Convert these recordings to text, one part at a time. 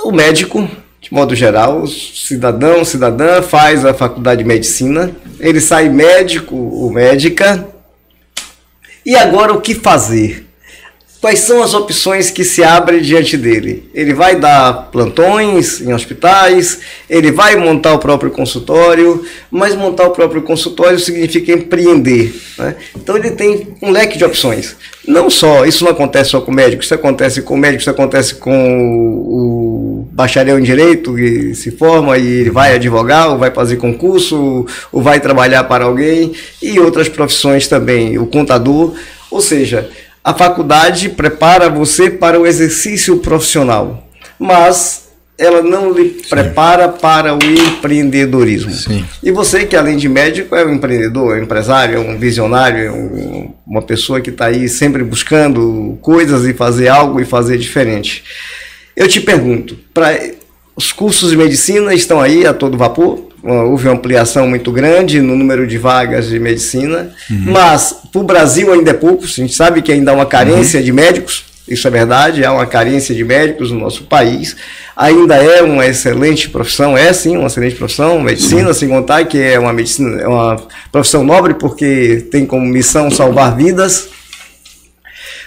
o médico, de modo geral, o cidadão, cidadã faz a faculdade de medicina, ele sai médico ou médica, e agora o que fazer? Quais são as opções que se abrem diante dele? Ele vai dar plantões em hospitais, ele vai montar o próprio consultório, mas montar o próprio consultório significa empreender, né? Então ele tem um leque de opções. Não só, isso não acontece só com o médico, isso acontece com o médico, isso acontece com o bacharel em direito que se forma e ele vai advogar, ou vai fazer concurso, ou vai trabalhar para alguém, e outras profissões também, o contador, ou seja, a faculdade prepara você para o exercício profissional, mas ela não lhe prepara para o empreendedorismo. Sim. E você, que além de médico, é um empreendedor, é um empresário, é um visionário, é uma pessoa que está aí sempre buscando coisas e fazer algo e fazer diferente. Eu te pergunto, os cursos de medicina estão aí a todo vapor? Houve uma ampliação muito grande no número de vagas de medicina, mas para o Brasil ainda é pouco. A gente sabe que ainda há uma carência de médicos, isso é verdade, há uma carência de médicos no nosso país. Ainda é uma excelente profissão, é sim uma excelente profissão, medicina, sem contar que é uma medicina, é uma profissão nobre porque tem como missão salvar vidas.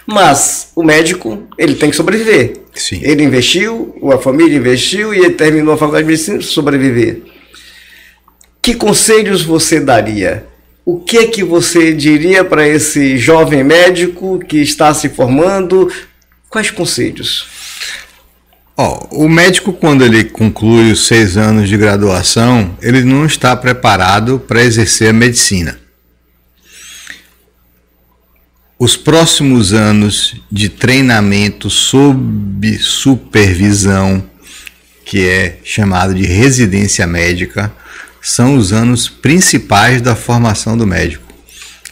Mas o médico, ele tem que sobreviver. Sim. Ele investiu, a família investiu e ele terminou a faculdade de medicina para sobreviver. Que conselhos você daria? O que é que você diria para esse jovem médico que está se formando? Quais conselhos? O médico, quando ele conclui os 6 anos de graduação, ele não está preparado para exercer a medicina. Os próximos anos de treinamento sob supervisão, que é chamado de residência médica, são os anos principais da formação do médico.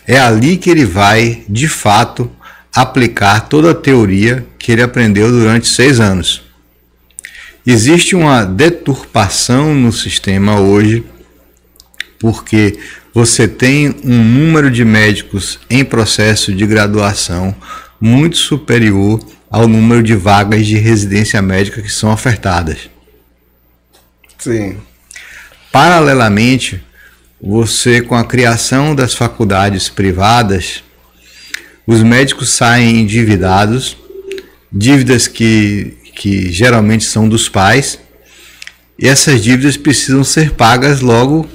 É ali que ele vai, de fato, aplicar toda a teoria que ele aprendeu durante 6 anos. Existe uma deturpação no sistema hoje, porque você tem um número de médicos em processo de graduação muito superior ao número de vagas de residência médica que são ofertadas. Sim. Paralelamente, você, com a criação das faculdades privadas, os médicos saem endividados, dívidas que geralmente são dos pais, e essas dívidas precisam ser pagas logo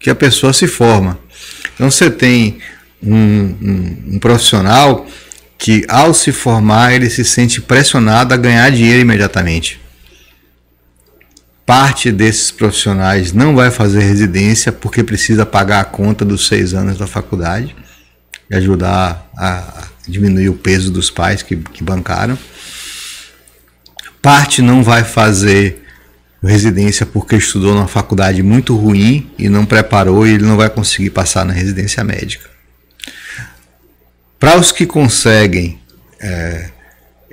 que a pessoa se forma. Então você tem um profissional que, ao se formar, ele se sente pressionado a ganhar dinheiro imediatamente. Parte desses profissionais não vai fazer residência porque precisa pagar a conta dos 6 anos da faculdade e ajudar a diminuir o peso dos pais que bancaram. Parte não vai fazer residência porque estudou numa faculdade muito ruim e não preparou, e ele não vai conseguir passar na residência médica. Para os que conseguem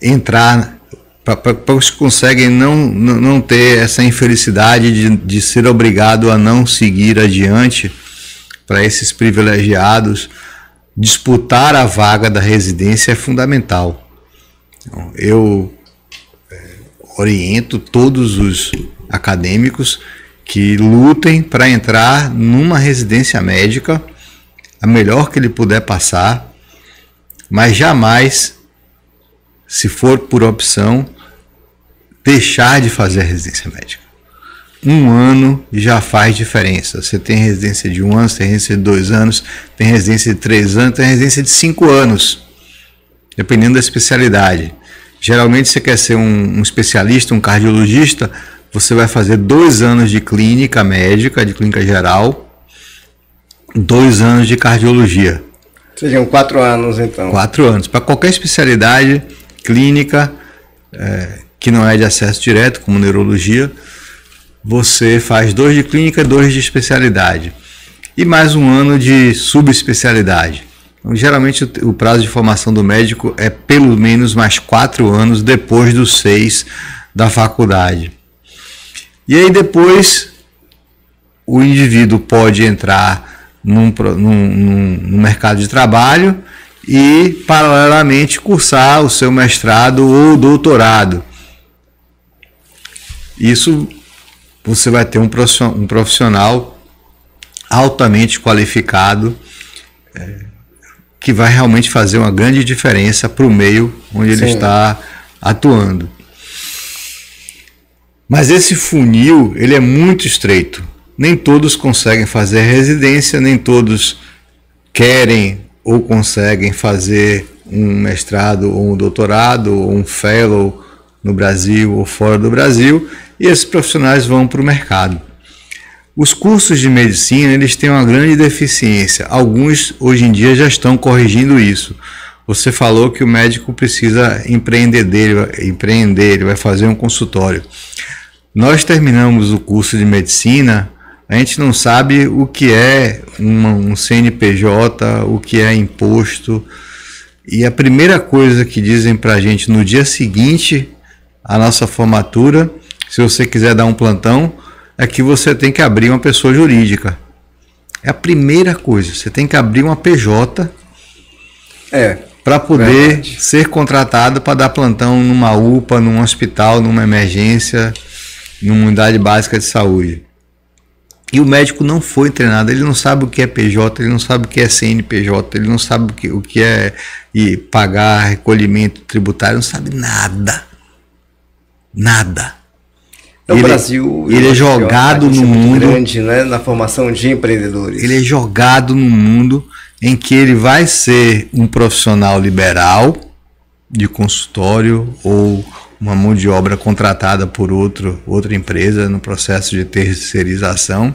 entrar, para os que conseguem não ter essa infelicidade de ser obrigado a não seguir adiante, para esses privilegiados, disputar a vaga da residência é fundamental. Então, eu oriento todos os acadêmicos que lutem para entrar numa residência médica, a melhor que ele puder passar, mas jamais, se for por opção, deixar de fazer a residência médica. 1 ano já faz diferença. Você tem residência de 1 ano, tem residência de 2 anos, tem residência de 3 anos, tem residência de 5 anos, dependendo da especialidade. Geralmente você quer ser um especialista, um cardiologista, você vai fazer 2 anos de clínica médica, de clínica geral, 2 anos de cardiologia. Seriam 4 anos, então. 4 anos. Para qualquer especialidade clínica, que não é de acesso direto, como neurologia, você faz 2 de clínica e 2 de especialidade. E mais 1 ano de subespecialidade. Então, geralmente o prazo de formação do médico é pelo menos mais 4 anos depois dos 6 da faculdade. E aí depois o indivíduo pode entrar no mercado de trabalho e paralelamente cursar o seu mestrado ou doutorado. Isso você vai ter um profissional altamente qualificado, que vai realmente fazer uma grande diferença para o meio onde ele está atuando. Mas esse funil, ele é muito estreito. Nem todos conseguem fazer a residência, nem todos querem ou conseguem fazer um mestrado ou um doutorado ou um fellow no Brasil ou fora do Brasil, e esses profissionais vão para o mercado. Os cursos de medicina, eles têm uma grande deficiência. Alguns hoje em dia já estão corrigindo isso. Você falou que o médico precisa empreender, ele vai fazer um consultório. Nós terminamos o curso de medicina, a gente não sabe o que é um CNPJ, o que é imposto. E a primeira coisa que dizem para a gente no dia seguinte à nossa formatura, se você quiser dar um plantão, é que você tem que abrir uma pessoa jurídica. É a primeira coisa, você tem que abrir uma PJ para poder ser contratado para dar plantão numa UPA, num hospital, numa emergência, numa unidade básica de saúde. E o médico não foi treinado, ele não sabe o que é PJ, ele não sabe o que é CNPJ, ele não sabe o que é pagar recolhimento tributário, não sabe nada. Nada. No Brasil, ele é jogado no mundo grande, né, na formação de empreendedores. Ele é jogado no mundo em que ele vai ser um profissional liberal de consultório ou uma mão de obra contratada por outra empresa no processo de terceirização,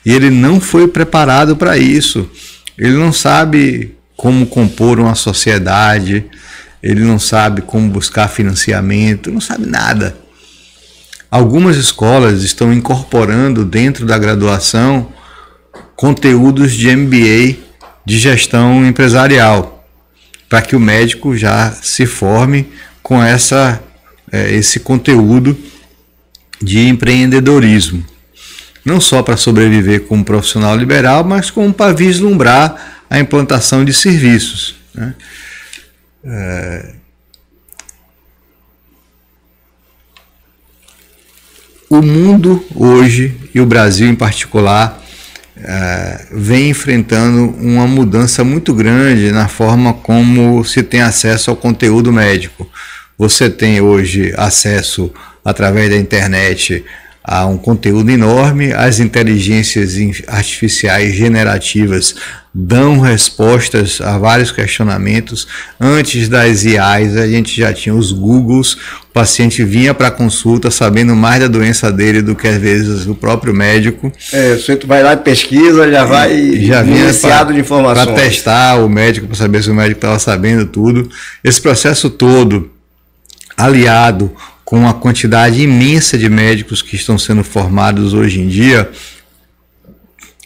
e ele não foi preparado para isso. Ele não sabe como compor uma sociedade, ele não sabe como buscar financiamento, não sabe nada. Algumas escolas estão incorporando dentro da graduação conteúdos de MBA de gestão empresarial, para que o médico já se forme com esse conteúdo de empreendedorismo. Não só para sobreviver como profissional liberal, mas como para vislumbrar a implantação de serviços, né? O mundo hoje, e o Brasil em particular, vem enfrentando uma mudança muito grande na forma como se tem acesso ao conteúdo médico. Você tem hoje acesso, através da internet, a um conteúdo enorme. As inteligências artificiais generativas dão respostas a vários questionamentos. Antes das IAs, a gente já tinha os Googles. O paciente vinha para a consulta sabendo mais da doença dele do que às vezes o próprio médico. O sujeito vai lá e pesquisa, já vinha iniciado de informações. Para testar o médico, para saber se o médico estava sabendo tudo. Esse processo todo, aliado com a quantidade imensa de médicos que estão sendo formados hoje em dia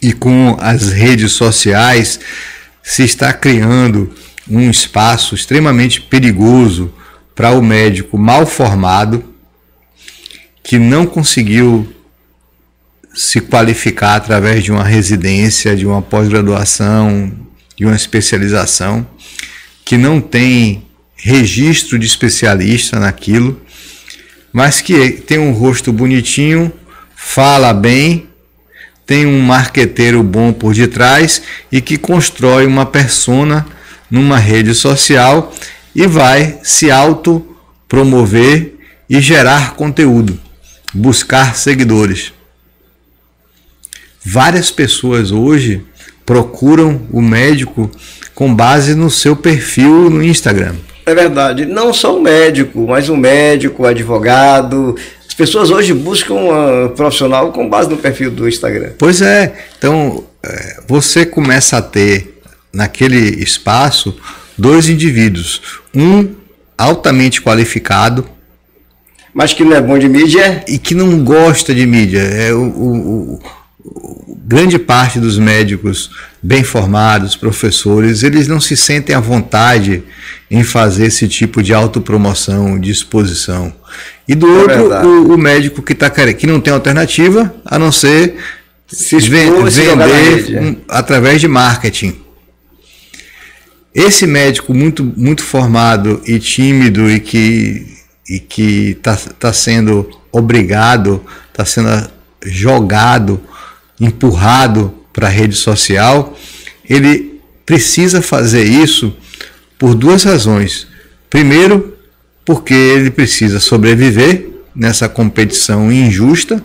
e com as redes sociais, se está criando um espaço extremamente perigoso para o médico mal formado, que não conseguiu se qualificar através de uma residência, de uma pós-graduação, de uma especialização, que não tem registro de especialista naquilo, mas que tem um rosto bonitinho, fala bem, tem um marqueteiro bom por detrás e que constrói uma persona numa rede social e vai se autopromover e gerar conteúdo, buscar seguidores. Várias pessoas hoje procuram o médico com base no seu perfil no Instagram. É verdade, não só o médico, mas o médico, o advogado. As pessoas hoje buscam um profissional com base no perfil do Instagram. Pois é, então você começa a ter naquele espaço dois indivíduos, um altamente qualificado, mas que não é bom de mídia e que não gosta de mídia. Grande parte dos médicos bem formados, professores, eles não se sentem à vontade em fazer esse tipo de autopromoção, de exposição. E do outro, o médico que não tem alternativa a não ser vender através de marketing. Esse médico muito formado e tímido e que está sendo obrigado, está sendo jogado, empurrado para a rede social, ele precisa fazer isso por duas razões. Primeiro, porque ele precisa sobreviver nessa competição injusta.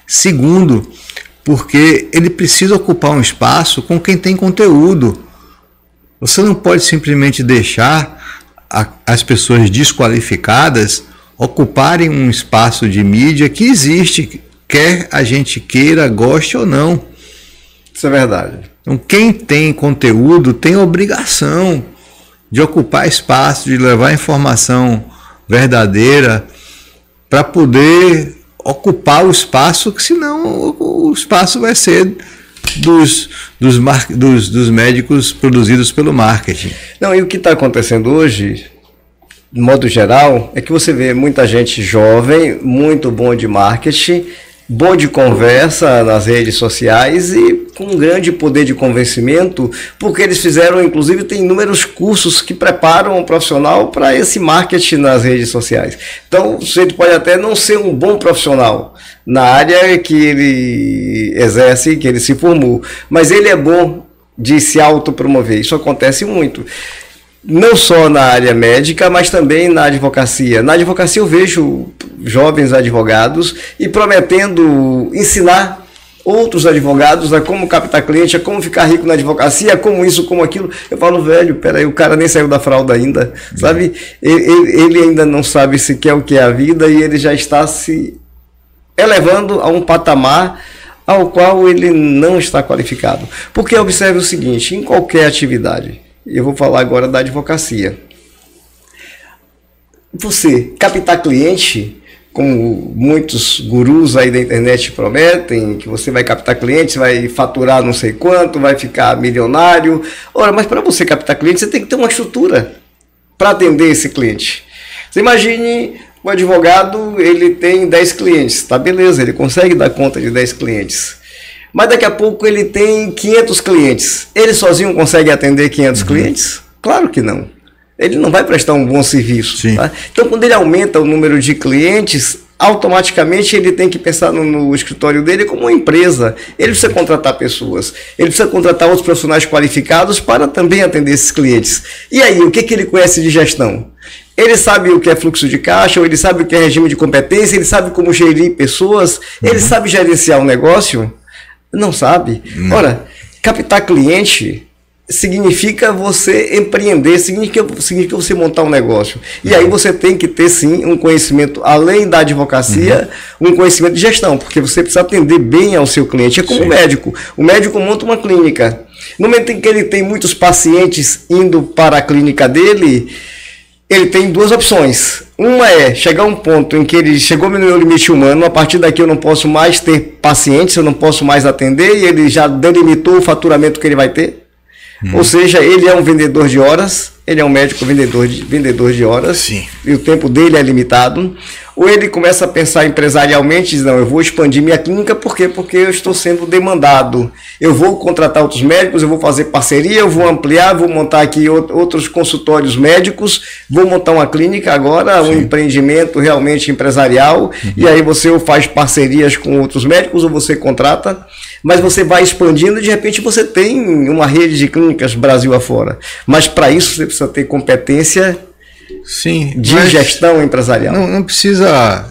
Segundo, porque ele precisa ocupar um espaço com quem tem conteúdo. Você não pode simplesmente deixar as pessoas desqualificadas ocuparem um espaço de mídia que existe, quer a gente queira, goste ou não. Isso é verdade. Então, quem tem conteúdo tem a obrigação de ocupar espaço, de levar informação verdadeira para poder ocupar o espaço, que senão o espaço vai ser dos médicos produzidos pelo marketing. Não, e o que está acontecendo hoje, de modo geral, é que você vê muita gente jovem, muito bom de marketing, bom de conversa nas redes sociais e com um grande poder de convencimento, porque eles fizeram, inclusive, tem inúmeros cursos que preparam um profissional para esse marketing nas redes sociais. Então, você pode até não ser um bom profissional na área que ele exerce, que ele se formou, mas ele é bom de se autopromover. Isso acontece muito. Não só na área médica, mas também na advocacia. Na advocacia eu vejo jovens advogados e prometendo ensinar outros advogados a como captar cliente, a como ficar rico na advocacia, a como isso, como aquilo. Eu falo, velho, peraí, o cara nem saiu da fralda ainda, sabe? Ele ainda não sabe sequer o que é a vida e ele já está se elevando a um patamar ao qual ele não está qualificado. Porque observe o seguinte, em qualquer atividade, eu vou falar agora da advocacia. Você captar cliente, como muitos gurus aí da internet prometem, que você vai captar clientes, vai faturar não sei quanto, vai ficar milionário. Ora, mas para você captar cliente, você tem que ter uma estrutura para atender esse cliente. Você imagine o advogado, ele tem 10 clientes, tá beleza, ele consegue dar conta de 10 clientes. Mas daqui a pouco ele tem 500 clientes. Ele sozinho consegue atender 500 clientes? Claro que não. Ele não vai prestar um bom serviço. Tá? Então, quando ele aumenta o número de clientes, automaticamente ele tem que pensar no escritório dele como uma empresa. Ele precisa contratar pessoas. Ele precisa contratar outros profissionais qualificados para também atender esses clientes. E aí, o que ele conhece de gestão? Ele sabe o que é fluxo de caixa, ou ele sabe o que é regime de competência, ele sabe como gerir pessoas, ele sabe gerenciar um negócio? Não sabe. Ora, captar cliente significa você empreender, significa você montar um negócio. E aí você tem que ter, sim, um conhecimento, além da advocacia, um conhecimento de gestão, porque você precisa atender bem ao seu cliente. É como o médico. O médico monta uma clínica. No momento em que ele tem muitos pacientes indo para a clínica dele, ele tem duas opções. Uma é chegar a um ponto em que ele chegou no meu limite humano, a partir daqui eu não posso mais ter pacientes, eu não posso mais atender, e ele já delimitou o faturamento que ele vai ter. Ou seja, ele é um vendedor de horas, ele é um médico vendedor de horas, Sim. E o tempo dele é limitado. Ou ele começa a pensar empresarialmente e diz, não, eu vou expandir minha clínica, por quê? Porque eu estou sendo demandado. Eu vou contratar outros médicos, eu vou fazer parceria, eu vou ampliar, vou montar aqui outros consultórios médicos, vou montar uma clínica agora, um empreendimento realmente empresarial, e aí você ou faz parcerias com outros médicos, ou você contrata, mas você vai expandindo e de repente você tem uma rede de clínicas Brasil afora. Mas para isso você precisa ter competência de gestão empresarial. Não precisa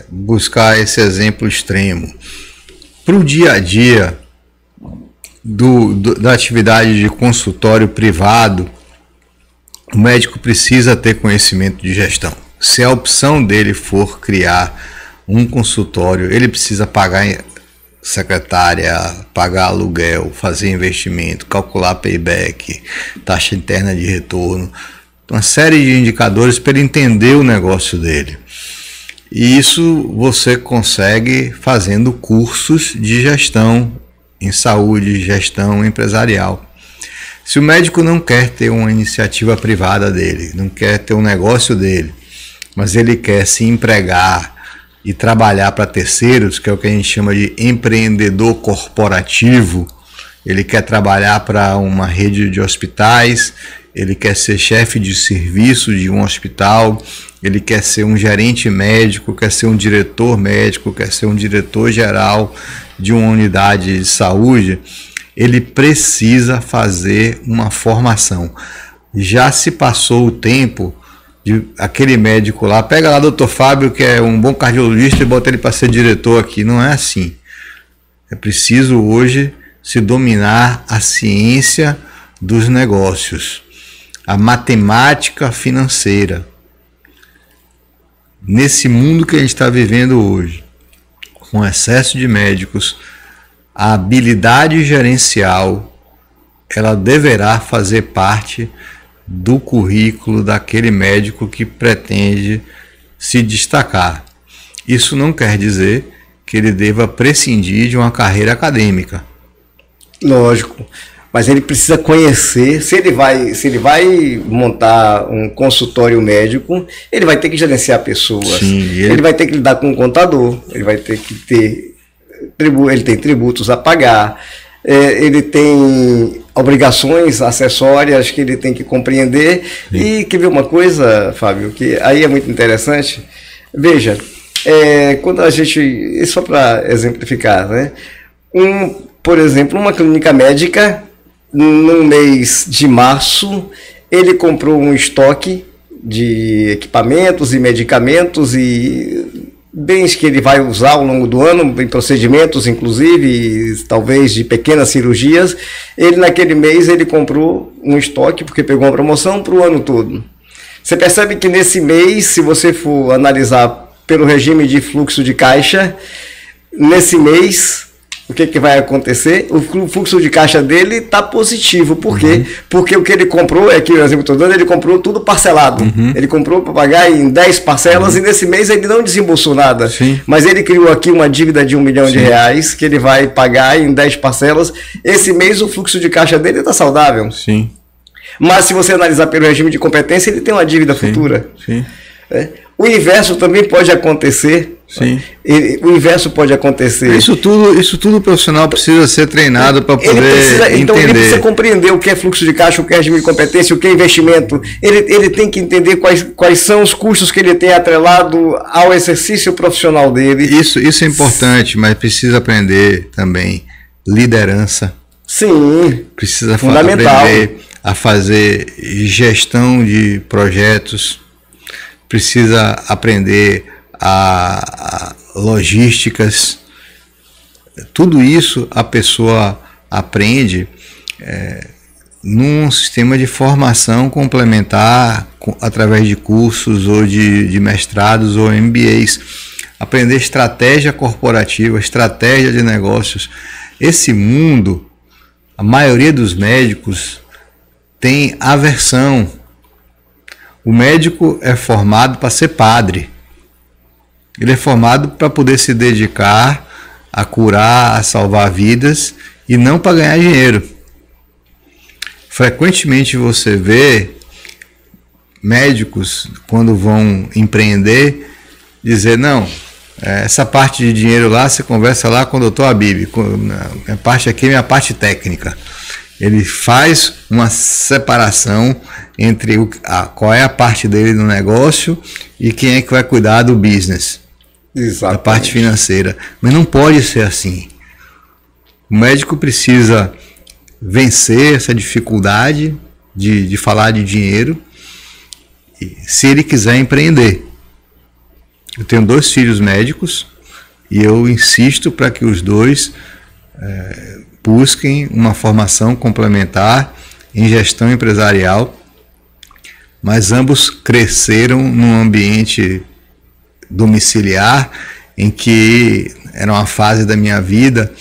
buscar esse exemplo extremo. Para o dia a dia da atividade de consultório privado, o médico precisa ter conhecimento de gestão. Se a opção dele for criar um consultório, ele precisa pagar secretária, pagar aluguel, fazer investimento, calcular payback, taxa interna de retorno, uma série de indicadores para ele entender o negócio dele. E isso você consegue fazendo cursos de gestão em saúde, gestão empresarial. Se o médico não quer ter uma iniciativa privada dele, não quer ter um negócio dele, mas ele quer se empregar e trabalhar para terceiros, que é o que a gente chama de empreendedor corporativo, ele quer trabalhar para uma rede de hospitais, ele quer ser chefe de serviço de um hospital, ele quer ser um gerente médico, quer ser um diretor médico, quer ser um diretor geral de uma unidade de saúde, ele precisa fazer uma formação. Já se passou o tempo de aquele médico lá, pega lá o Dr. Fábio, que é um bom cardiologista, e bota ele para ser diretor aqui. Não é assim. É preciso hoje se dominar a ciência dos negócios, a matemática financeira. Nesse mundo que a gente está vivendo hoje, com excesso de médicos, a habilidade gerencial, ela deverá fazer parte do currículo daquele médico que pretende se destacar. Isso não quer dizer que ele deva prescindir de uma carreira acadêmica. Lógico, mas ele precisa conhecer, se ele vai montar um consultório médico, ele vai ter que gerenciar pessoas. Sim, ele vai ter que lidar com um contador, ele vai ter que ter ele tem tributos a pagar, ele tem obrigações acessórias que ele tem que compreender. Sim. E quer ver uma coisa, Fábio, que aí é muito interessante. Veja, quando a gente, só para exemplificar, né? Por exemplo, uma clínica médica, no mês de março, ele comprou um estoque de equipamentos e medicamentos e bens que ele vai usar ao longo do ano, em procedimentos inclusive, talvez de pequenas cirurgias. Ele naquele mês ele comprou um estoque, porque pegou uma promoção para o ano todo. Você percebe que nesse mês, se você for analisar pelo regime de fluxo de caixa, nesse mês, o que vai acontecer? O fluxo de caixa dele está positivo. Por quê? Porque o que ele comprou, aqui o exemplo que eu estou dando, ele comprou tudo parcelado. Ele comprou para pagar em 10 parcelas e nesse mês ele não desembolsou nada. Sim. Mas ele criou aqui uma dívida de R$1 milhão de reais que ele vai pagar em 10 parcelas. Esse mês o fluxo de caixa dele está saudável. Sim. Mas se você analisar pelo regime de competência, ele tem uma dívida futura. Sim. O inverso também pode acontecer. Sim. O inverso pode acontecer. Isso tudo o profissional precisa ser treinado para poder entender. Então ele precisa compreender o que é fluxo de caixa, o que é regime de competência, o que é investimento. Ele tem que entender quais são os custos que ele tem atrelado ao exercício profissional dele. Isso é importante, mas precisa aprender também liderança. Sim. Precisa fundamental. Aprender a fazer gestão de projetos. Precisa aprender a logísticas. Tudo isso a pessoa aprende num sistema de formação complementar através de cursos ou de mestrados ou MBAs. Aprender estratégia corporativa, estratégia de negócios. Esse mundo, a maioria dos médicos tem aversão. O médico é formado para ser padre. Ele é formado para poder se dedicar a curar, a salvar vidas e não para ganhar dinheiro. Frequentemente você vê médicos, quando vão empreender, dizer, não, essa parte de dinheiro lá, você conversa lá com o doutor Habib, a parte aqui é minha parte técnica. Ele faz uma separação entre qual é a parte dele no negócio e quem é que vai cuidar do business. Exatamente. Da parte financeira. Mas não pode ser assim. O médico precisa vencer essa dificuldade de falar de dinheiro se ele quiser empreender. Eu tenho 2 filhos médicos e eu insisto para que os dois busquem uma formação complementar em gestão empresarial, mas ambos cresceram num ambiente domiciliar, em que era uma fase da minha vida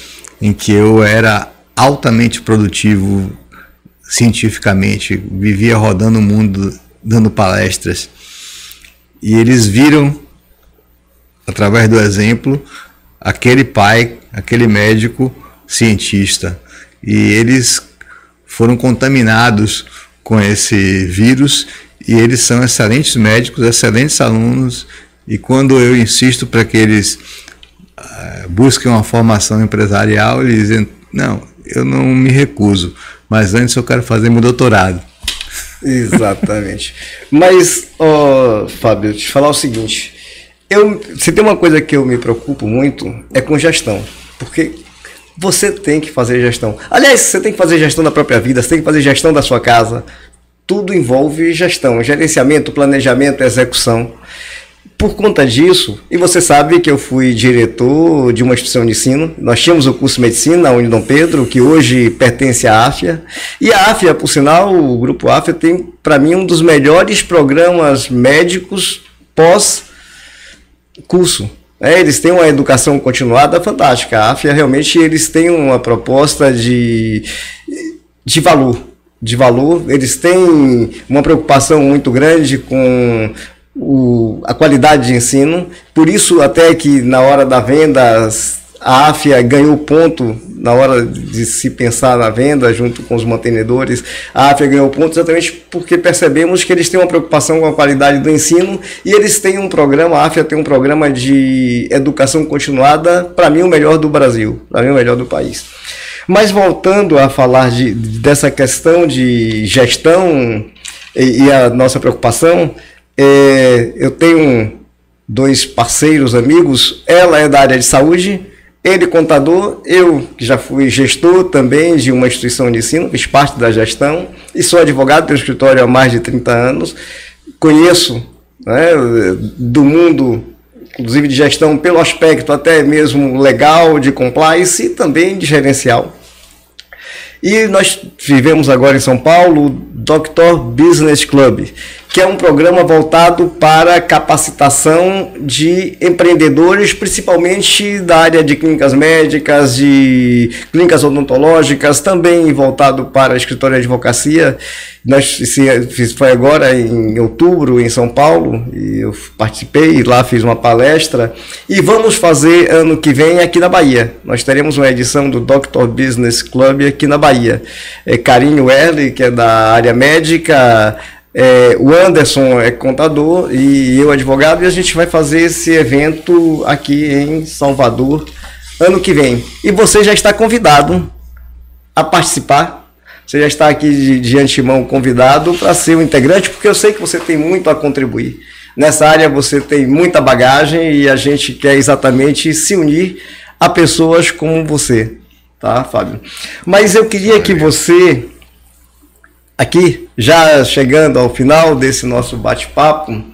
em que eu era altamente produtivo cientificamente, vivia rodando o mundo dando palestras, e eles viram, através do exemplo, aquele pai, aquele médico cientista, e eles foram contaminados com esse vírus, e eles são excelentes médicos, excelentes alunos, e quando eu insisto para que eles busquem uma formação empresarial, eles dizem, não, eu não me recuso, mas antes eu quero fazer meu doutorado. Exatamente. Mas, Fábio, te falar o seguinte, se tem uma coisa que eu me preocupo muito, é com gestão, porque você tem que fazer gestão. Aliás, você tem que fazer gestão da própria vida, você tem que fazer gestão da sua casa. Tudo envolve gestão, gerenciamento, planejamento, execução. Por conta disso, e você sabe que eu fui diretor de uma instituição de ensino, nós tínhamos o curso de medicina na Uni Dom Pedro, que hoje pertence à AFIA, e a AFIA, por sinal, o grupo AFIA tem, para mim, um dos melhores programas médicos pós-curso. Eles têm uma educação continuada fantástica. A AFIA, realmente, eles têm uma proposta de valor. Eles têm uma preocupação muito grande com a qualidade de ensino, por isso até que na hora da venda a AFIA ganhou ponto, na hora de se pensar na venda junto com os mantenedores, a AFIA ganhou ponto exatamente porque percebemos que eles têm uma preocupação com a qualidade do ensino e eles têm um programa, a AFIA tem um programa de educação continuada, para mim o melhor do Brasil, para mim o melhor do país. Mas voltando a falar dessa questão de gestão e a nossa preocupação, eu tenho 2 parceiros, amigos, ela é da área de saúde, ele contador, eu que já fui gestor também de uma instituição de ensino, fiz parte da gestão e sou advogado, tenho escritório há mais de 30 anos, conheço, né, do mundo, inclusive de gestão, pelo aspecto até mesmo legal, de compliance e também de gerencial. E nós vivemos agora em São Paulo o Dr. Business Club, que é um programa voltado para capacitação de empreendedores, principalmente da área de clínicas médicas, de clínicas odontológicas, também voltado para escritório de advocacia. Foi agora em outubro em São Paulo, e eu participei, lá fiz uma palestra, e vamos fazer ano que vem aqui na Bahia. Nós teremos uma edição do Dr. Business Club aqui na Bahia. Carinho Erle, que é da área médica, o Anderson é contador e eu advogado, e a gente vai fazer esse evento aqui em Salvador ano que vem. E você já está convidado a participar, você já está aqui de antemão convidado para ser um integrante, porque eu sei que você tem muito a contribuir. Nessa área você tem muita bagagem e a gente quer exatamente se unir a pessoas como você, tá, Fábio? Mas eu queria que você, aqui, já chegando ao final desse nosso bate-papo,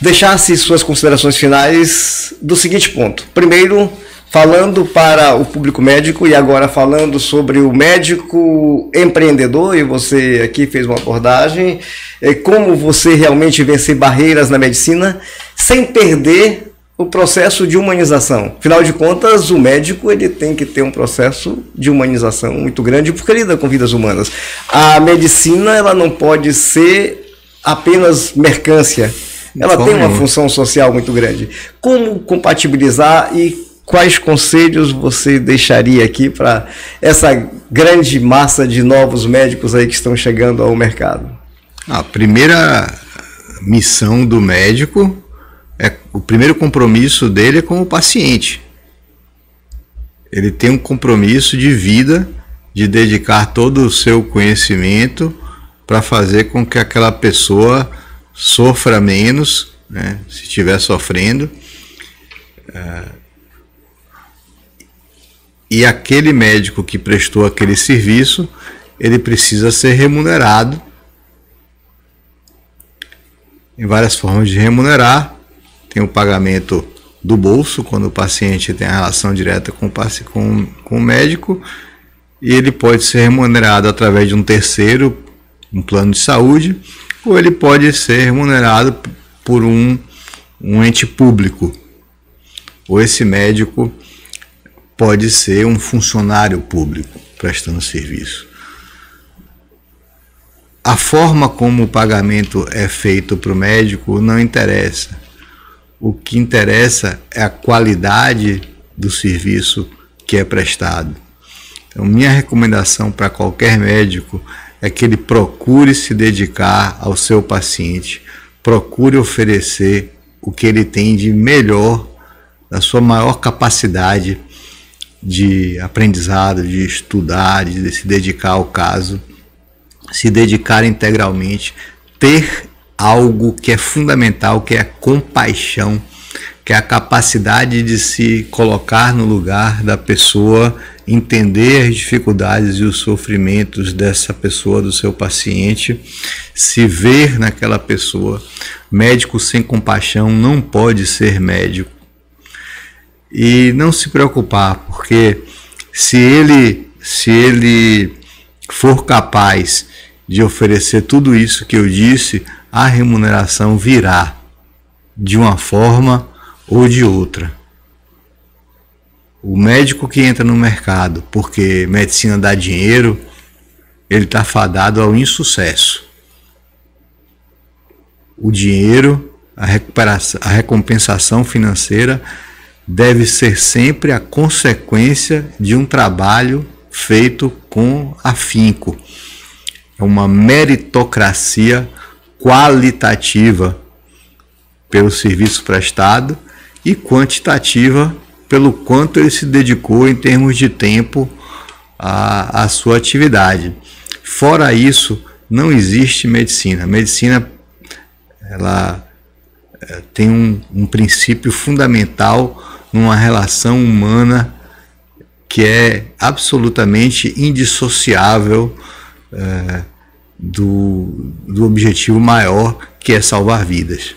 deixasse suas considerações finais do seguinte ponto. Primeiro, falando para o público médico e agora falando sobre o médico empreendedor, e você aqui fez uma abordagem, como você realmente vencer barreiras na medicina sem perder o processo de humanização. Afinal de contas, o médico ele tem que ter um processo de humanização muito grande porque lida com vidas humanas. A medicina ela não pode ser apenas mercância. Ela tem uma função social muito grande. Como compatibilizar e quais conselhos você deixaria aqui para essa grande massa de novos médicos aí que estão chegando ao mercado? A primeira missão do médico, o primeiro compromisso dele é com o paciente. Ele tem um compromisso de vida, de dedicar todo o seu conhecimento para fazer com que aquela pessoa sofra menos, né, se estiver sofrendo. E aquele médico que prestou aquele serviço, ele precisa ser remunerado. Em várias formas de remunerar. Tem o pagamento do bolso, quando o paciente tem a relação direta com o médico, e ele pode ser remunerado através de um terceiro, um plano de saúde, ou ele pode ser remunerado por um ente público. Ou esse médico pode ser um funcionário público prestando serviço. A forma como o pagamento é feito para o médico não interessa. O que interessa é a qualidade do serviço que é prestado. Então, minha recomendação para qualquer médico é que ele procure se dedicar ao seu paciente, procure oferecer o que ele tem de melhor, da sua maior capacidade de aprendizado, de estudar, de se dedicar ao caso, se dedicar integralmente, ter algo que é fundamental, que é a compaixão, que é a capacidade de se colocar no lugar da pessoa, entender as dificuldades e os sofrimentos dessa pessoa, do seu paciente, se ver naquela pessoa. Médico sem compaixão não pode ser médico. E não se preocupar, porque se ele for capaz de oferecer tudo isso que eu disse, a remuneração virá de uma forma ou de outra. O médico que entra no mercado porque medicina dá dinheiro, ele está fadado ao insucesso. O dinheiro, a recompensação financeira deve ser sempre a consequência de um trabalho feito com afinco. É uma meritocracia qualitativa pelo serviço prestado e quantitativa pelo quanto ele se dedicou em termos de tempo à sua atividade. Fora isso, não existe medicina. A medicina, ela tem um princípio fundamental numa relação humana que é absolutamente indissociável do objetivo maior, que é salvar vidas.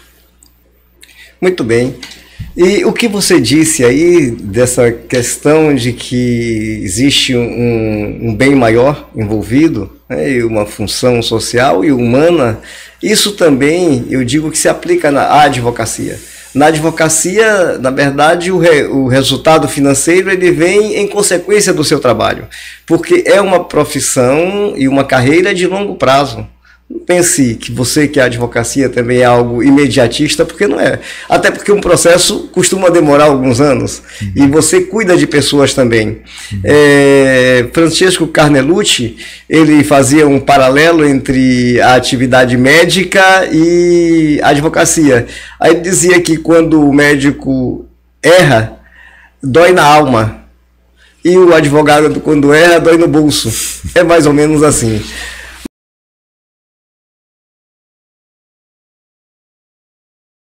Muito bem. E o que você disse aí dessa questão de que existe um bem maior envolvido, né, e uma função social e humana, isso também eu digo que se aplica à advocacia. Na advocacia, na verdade, o resultado financeiro ele vem em consequência do seu trabalho, porque é uma profissão e uma carreira de longo prazo. Não pense que você que é advocacia também é algo imediatista, porque não é. Até porque um processo costuma demorar alguns anos. E você cuida de pessoas também. Francesco Carnelucci, ele fazia um paralelo entre a atividade médica e a advocacia. Aí ele dizia que quando o médico erra, dói na alma. E o advogado, quando erra, dói no bolso. É mais ou menos assim.